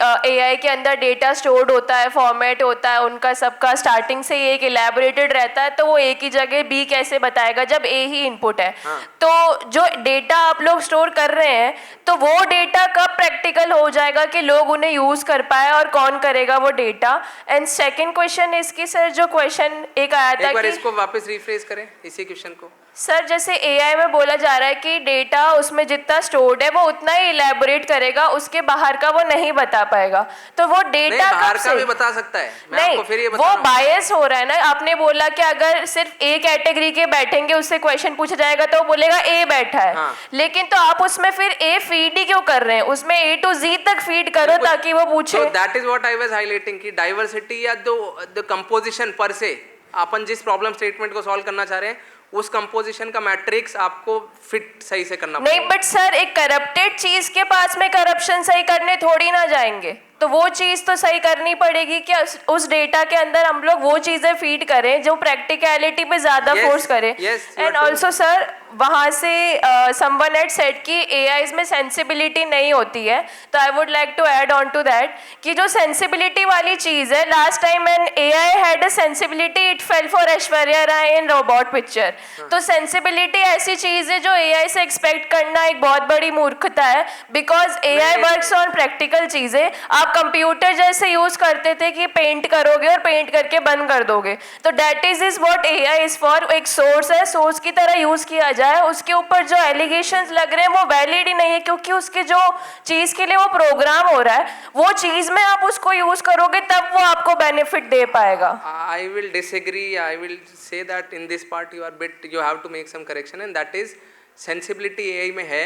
AI के अंदर data stored होता है, फॉर्मेट होता है, उनका सबका स्टार्टिंग से ही एक इलेबोरेटेड रहता है, तो वो एक ही जगह बी कैसे बताएगा जब ए ही इनपुट है। हाँ। तो जो डेटा आप लोग स्टोर कर रहे हैं, तो वो डेटा कब प्रैक्टिकल हो जाएगा कि लोग उन्हें यूज कर पाए, और कौन करेगा वो डेटा? एंड सेकंड क्वेश्चन इसकी सर, जो क्वेश्चन एक आया था, एक बार कि इसको वापस रिफ्रेश करें इसी क्वेश्चन को। सर जैसे एआई में बोला जा रहा है कि डेटा उसमें जितना स्टोर्ड है वो उतना ही इलेबोरेट करेगा, उसके बाहर का वो नहीं बता पाएगा। तो वो डेटा बाहर कब का से? भी बता सकता है। मैं नहीं, आपको फिर ये बता वो रहा हूं। बायस हो रहा है ना। आपने बोला कि अगर सिर्फ ए कैटेगरी के बैठेंगे, उससे क्वेश्चन पूछा जाएगा तो वो बोलेगा ए बैठा है। हाँ। लेकिन तो आप उसमें फिर ए फीड ही क्यों कर रहे हैं? उसमें ए टू जी तक फीड करो ताकि वो पूछे। That is what I was highlighting कि डाइवर्सिटी या द कंपोजिशन पर से, अपन जिस प्रॉब्लम स्टेटमेंट को सॉल्व करना चाह रहे हैं उस कंपोजिशन का मैट्रिक्स आपको फिट सही से करना नहीं, बट सर एक करप्टेड चीज के पास में करप्शन सही करने थोड़ी ना जाएंगे, तो वो चीज तो सही करनी पड़ेगी कि उस डेटा के अंदर हम लोग वो चीजें फीड करें जो प्रैक्टिकलिटी पे ज्यादा फोर्स करें। एंड ऑल्सो सर वहां से समवन हैड सेड कि एआईज में सेंसिबिलिटी नहीं होती है, तो I would like to add on to that कि जो सेंसिबिलिटी वाली चीज है, last time an AI had a sensibility, it fell for Aishwarya Rai in robot picture. तो सेंसिबिलिटी ऐसी चीज है जो एआई से एक्सपेक्ट करना एक बहुत बड़ी मूर्खता है, because AI works on practical चीजें। आप कंप्यूटर जैसे यूज करते थे कि पेंट करोगे और पेंट करके बंद कर दोगे, तो that is what AI is for. एक सोर्स है, सोर्स की तरह यूज किया जाए। उसके ऊपर जो एलिगेशंस लग रहे हैं वो वैलिड ही नहीं है, क्योंकि उसके जो चीज के लिए वो प्रोग्राम हो रहा है, वो चीज में आप उसको यूज करोगे तब वो आपको बेनिफिट दे पाएगा। I will disagree. I will say that in this part you have to make some correction, and that is sensibility AI में है।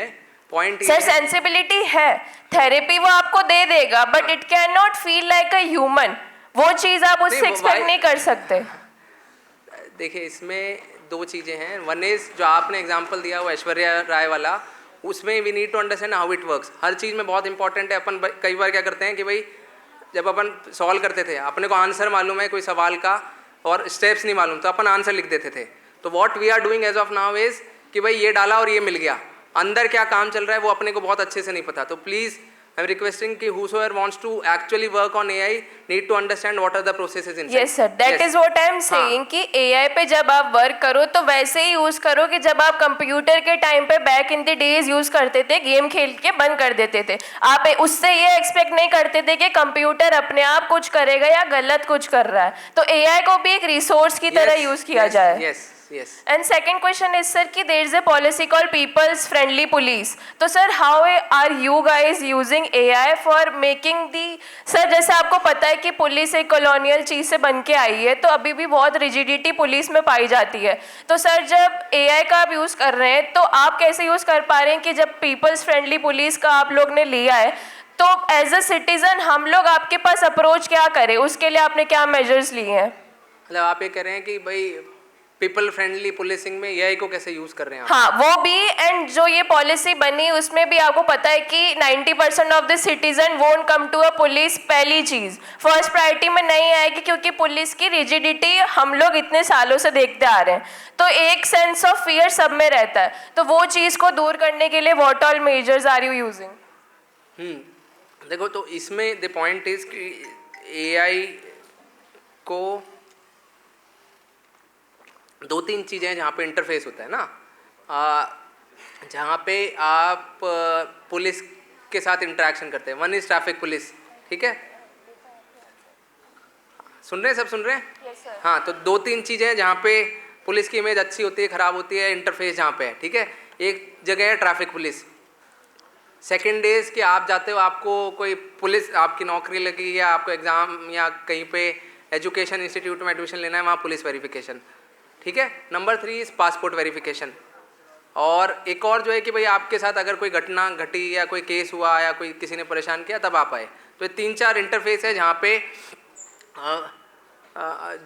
पॉइंट सर सेंसिबिलिटी है, थेरेपी वो आपको दे देगा, but it can not feel like a human. वो चीज आप उससे एक्सपेक्ट नहीं कर सकते। देखिए इसमें दो चीजें हैं। वन इज जो आपने एग्जांपल दिया वो ऐश्वर्या राय वाला, उसमें we need to understand how it works. हर चीज़ में बहुत इंपॉर्टेंट है। अपन कई बार क्या करते हैं कि भाई जब अपन सॉल्व करते थे अपने को आंसर मालूम है कोई सवाल का और स्टेप्स नहीं मालूम, तो अपन आंसर लिख देते थे। तो what we are doing as of now is कि भाई ये डाला और ये मिल गया, अंदर क्या काम चल रहा है वो अपने को बहुत अच्छे से नहीं पता। तो प्लीज़ आई एम रिक्वेस्टिंग कि whosoever wants to actually work on AI need to understand what are the processes inside. Yes sir, that is what I am saying कि AI पे जब आप वर्क करो तो वैसे ही यूज करो कि जब आप कंप्यूटर के टाइम पे back in the days use करते थे, गेम खेल के बंद कर देते थे। आप उससे ये एक्सपेक्ट नहीं करते थे कि कंप्यूटर अपने आप कुछ करेगा या गलत कुछ कर रहा है। तो AI को भी एक रिसोर्स की तरह यूज किया जाए। Yes. And second question is sir कि there is a policy called people's friendly police. तो sir how are you guys using AI for making the, sir जैसे आपको पता है कि पुलिस एक कॉलोनियल चीज से बन के आई है, तो अभी भी बहुत रिजिडिटी पुलिस में पाई जाती है। तो सर जब AI का आप यूज कर रहे हैं तो आप कैसे यूज कर पा रहे हैं कि जब पीपल्स फ्रेंडली पुलिस का आप लोग ने लिया है, तो एज अ सिटीजन हम लोग आपके पास अप्रोच क्या करें, उसके लिए आपने क्या मेजर्स लिए हैं? मतलब आप ये कह रहे हैं कि भाई पीपल फ्रेंडली पुलिसिंग में एआई को कैसे यूज कर रहे हैं? हाँ वो भी, एंड जो ये पॉलिसी बनी उसमें भी आपको पता है कि 90% of the citizen won't come to a police. पहली चीज फर्स्ट प्रायोरिटी में नहीं आएगी क्योंकि पुलिस की रिजिडिटी हम लोग इतने सालों से देखते आ रहे हैं, तो एक सेंस ऑफ फियर सब में रहता है। तो वो चीज को दूर करने के लिए what all measures are you using? देखो तो इसमें द पॉइंट इज कि एआई को दो तीन चीज़ें हैं जहाँ पे इंटरफेस होता है ना, जहाँ पे आप पुलिस के साथ इंटरेक्शन करते हैं। वन इज ट्रैफिक पुलिस, ठीक है? सुन रहे हैं, सब सुन रहे हैं? Yes, sir. हाँ, तो दो तीन चीज़ें हैं जहाँ पे पुलिस की इमेज अच्छी होती है, ख़राब होती है, इंटरफेस जहाँ पे है, ठीक है? एक जगह है ट्रैफिक पुलिस। सेकेंड इज कि आप जाते हो, आपको कोई पुलिस, आपकी नौकरी लगी या आपको एग्ज़ाम या कहीं पे एजुकेशन इंस्टीट्यूट में एडमिशन लेना है, वहाँ पुलिस वेरिफिकेशन, ठीक है? Number 3 is passport verification. और एक और जो है कि भाई आपके साथ अगर कोई घटना घटी या कोई केस हुआ या कोई किसी ने परेशान किया तब आप आए। तो ये 3-4 इंटरफेस है जहाँ पे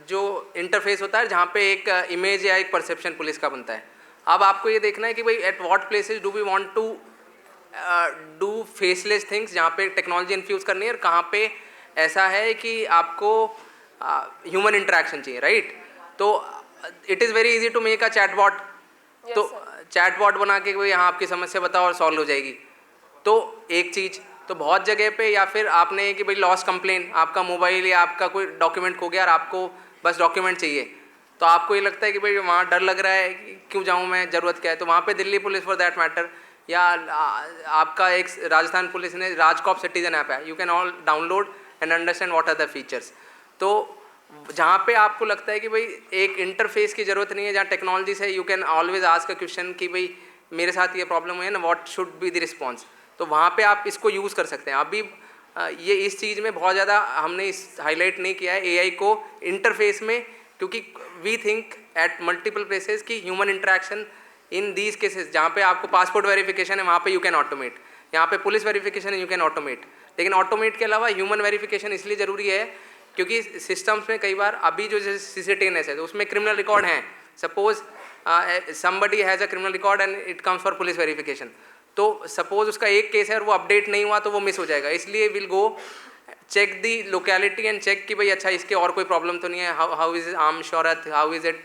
जो इंटरफेस होता है, जहाँ पे एक इमेज या एक परसेप्शन पुलिस का बनता है। अब आपको ये देखना है कि भाई at what places do we want to do faceless things, जहाँ पे टेक्नोलॉजी इन्फ्यूज़ करनी है, और कहाँ पे ऐसा है कि आपको ह्यूमन इंटरेक्शन चाहिए, राइट? तो it is very easy to make a chatbot. तो चैटबॉट बना के कोई यहाँ आपकी समस्या बताओ और सॉल्व हो जाएगी। तो एक चीज़। तो बहुत जगह पे या फिर आपने कि भाई लॉस कंप्लेन, आपका मोबाइल या आपका कोई डॉक्यूमेंट खो गया और आपको बस डॉक्यूमेंट चाहिए, तो आपको ये लगता है कि भाई वहाँ डर लग रहा है कि क्यों जाऊँ मैं, ज़रूरत क्या है, तो वहाँ पे Delhi police for that matter या आपका एक राजस्थान पुलिस ने राजकॉप सिटीजन ऐप है, you can all download and understand what are the features. तो जहाँ पे आपको लगता है कि भाई एक इंटरफेस की ज़रूरत नहीं है, जहाँ टेक्नोलॉजी से you can always ask a question कि भाई मेरे साथ ये प्रॉब्लम हुई है ना, what should be the response, तो वहाँ पे आप इसको यूज़ कर सकते हैं। अभी ये इस चीज़ में बहुत ज़्यादा हमने इस हाईलाइट नहीं किया है एआई को इंटरफेस में, क्योंकि we think at multiple places कि human interaction in these cases, जहाँ पे आपको पासपोर्ट वेरिफिकेशन है वहाँ पे यू कैन ऑटोमेट, यहाँ पे पुलिस वेरिफिकेशन है यू कैन ऑटोमेट, लेकिन ऑटोमेट के अलावा ह्यूमन वेरिफिकेशन इसलिए ज़रूरी है क्योंकि सिस्टम्स में कई बार अभी जो CCTVs है तो उसमें क्रिमिनल रिकॉर्ड हैं, suppose somebody has a criminal record and it comes for police verification, तो सपोज उसका एक केस है और वो अपडेट नहीं हुआ तो वो मिस हो जाएगा, इसलिए will go check the locality and check कि भाई अच्छा इसके और कोई प्रॉब्लम तो नहीं है, how is arm surety, how is it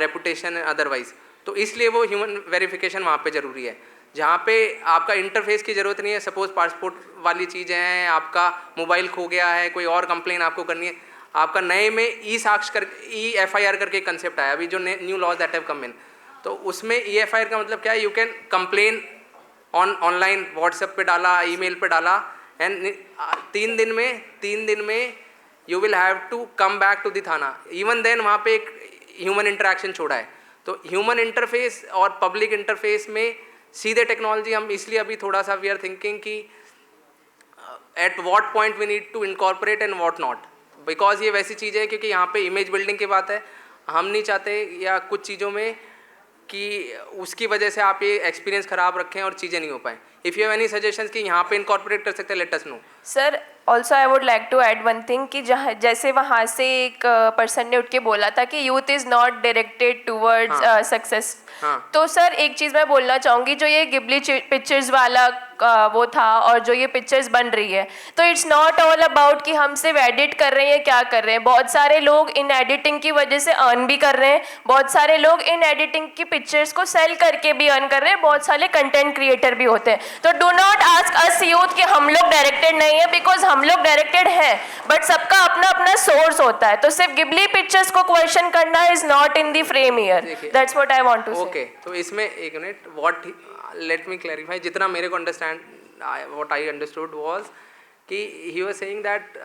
reputation otherwise, तो इसलिए वो ह्यूमन वेरिफिकेशन वहाँ पे ज़रूरी है। जहाँ पे आपका इंटरफेस की ज़रूरत नहीं है, सपोज पासपोर्ट वाली चीज़ें हैं, आपका मोबाइल खो गया है, कोई और कंप्लेन आपको करनी है, आपका नए में EFIR करके कंसेप्ट आया अभी जो new laws that have come in, तो उसमें EFIR का मतलब क्या है, you can complain online, WhatsApp पे डाला, ईमेल पे डाला एंड 3 दिन में you will have to come back to the thana, even then वहाँ पे एक ह्यूमन इंटरेक्शन छोड़ा है। तो ह्यूमन इंटरफेस और पब्लिक इंटरफेस में सीधे टेक्नोलॉजी हम इसलिए अभी थोड़ा सा वी आर थिंकिंग कि at what point we need to incorporate and what not, because ये वैसी चीज़ है क्योंकि यहाँ पे इमेज बिल्डिंग की बात है, हम नहीं चाहते या कुछ चीज़ों में कि उसकी वजह से आप ये एक्सपीरियंस ख़राब रखें और चीज़ें नहीं हो पाएँ। If you have any suggestions कि यहाँ पे इनकॉर्पोरेट कर सकते हैं, let us know. Sir also I would like to add one thing कि जहाँ जैसे वहाँ से एक पर्सन ने उठ के बोला था कि youth is not directed towards success, तो सर एक चीज़ मैं बोलना चाहूँगी, जो ये गिबली पिक्चर्स वाला वो था और जो ये पिक्चर्स बन रही है, तो इट्स नॉट ऑल अबाउट कि हम सिर्फ एडिट कर रहे हैं क्या कर रहे हैं, बहुत सारे लोग इन एडिटिंग की वजह से अर्न भी कर रहे हैं, बहुत सारे लोग इन एडिटिंग की पिक्चर्स को सेल करके भी अर्न कर रहे हैं, बहुत सारे कंटेंट क्रिएटर भी होते हैं। तो do not ask us youth कि हम लोग डायरेक्टेड नहीं है, बिकॉज हम लोग डायरेक्टेड हैं, बट सबका अपना अपना सोर्स होता है, तो सिर्फ गिबली पिक्चर्स को क्वेश्चन करना is not in the frame here, that's what I want to say. Okay, तो इसमें एक minute, what let me clarify, जितना मेरे को understand what I understood was कि he was saying that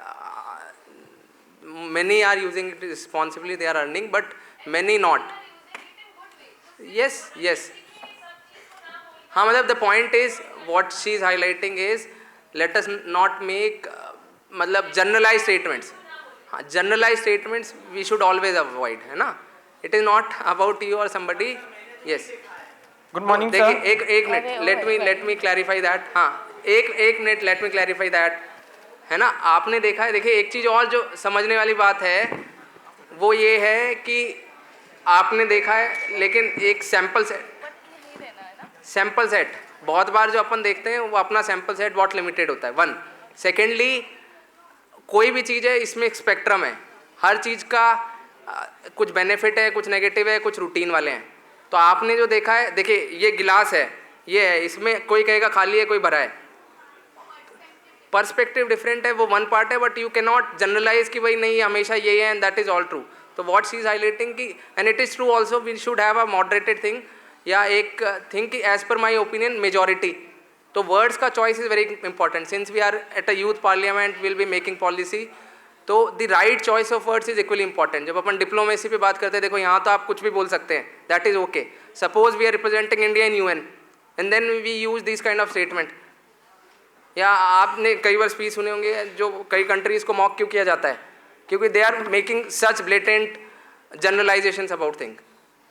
many are using it responsibly, they are earning, but many not. Yes, हाँ, मतलब the point is what she is highlighting is let us not make मतलब generalized statements. हाँ, generalized statements we should always avoid, है ना? It is not about you or somebody. Yes. Good morning sir. देखिए एक minute, late me clarify that. हाँ, एक minute, late me clarify that, है ना? आपने देखा है, देखिए एक चीज़ और जो समझने वाली बात है वो ये है कि आपने देखा है, लेकिन एक सैम्पल सेट बहुत बार जो अपन देखते हैं वो अपना सैम्पल सेट बहुत लिमिटेड होता है, 1। सेकेंडली, कोई भी चीज़ है इसमें एक स्पेक्ट्रम है, हर चीज़ का कुछ बेनिफिट है, कुछ नेगेटिव है, कुछ रूटीन वाले हैं। तो आपने जो देखा है, देखिए ये गिलास है, ये है, इसमें कोई कहेगा खाली है, कोई भरा है, पर्सपेक्टिव डिफरेंट है, वो वन पार्ट है, but you can not generalize कि भाई नहीं हमेशा ये है and that is all true. तो व्हाट शी इज हाईलाइटिंग कि and it is true also, we should have a moderated thing या एक थिंग कि as per my opinion majority. तो वर्ड्स का choice is very important, since we are at a youth parliament, will be making policy, तो the right choice of words is equally important. जब अपन diplomacy पे बात करते हैं, देखो यहाँ तो आप कुछ भी बोल सकते हैं, that is okay. Suppose we are representing India in UN and then we use this kind of statement, या आपने कई बार स्पीच सुने होंगे जो कई कंट्रीज़ को मॉक क्यों किया जाता है, क्योंकि they are making such blatant generalizations about thing.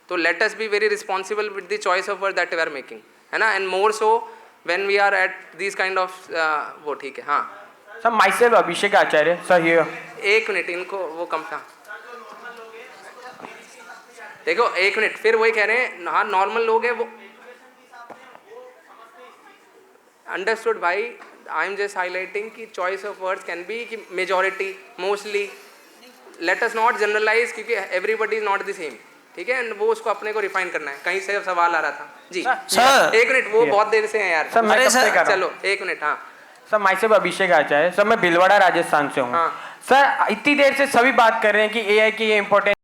तो let us be very responsible with the choice of word that we are making, है ना? And more so when we are at this kind of वो, ठीक है। हाँ sir, myself Abhishek Acharya sir here. एक minute, इनको वो कम था, देखो एक मिनट, फिर वही कह रहे हैं, हाँ नॉर्मल लोग हैं वो, अंडरस्टूड भाई, आई एम जस्ट हाईलाइटिंग कि choice of words can be कि majority, mostly, let us not generalize, क्योंकि everybody is not the same, ठीक है? एंड वो उसको अपने को रिफाइन करना है। कहीं से सवाल आ रहा था जी, सर एक मिनट, वो बहुत देर से हैं यार, सर, मैं कब से कर रहा हूं? चलो एक मिनट, हाँ sir myself Abhishek Acharya sir, मैं भिलवाड़ा राजस्थान से हूँ। हाँ। सर इतनी देर से सभी बात कर रहे हैं कि एआई की ये इम्पोर्टेंस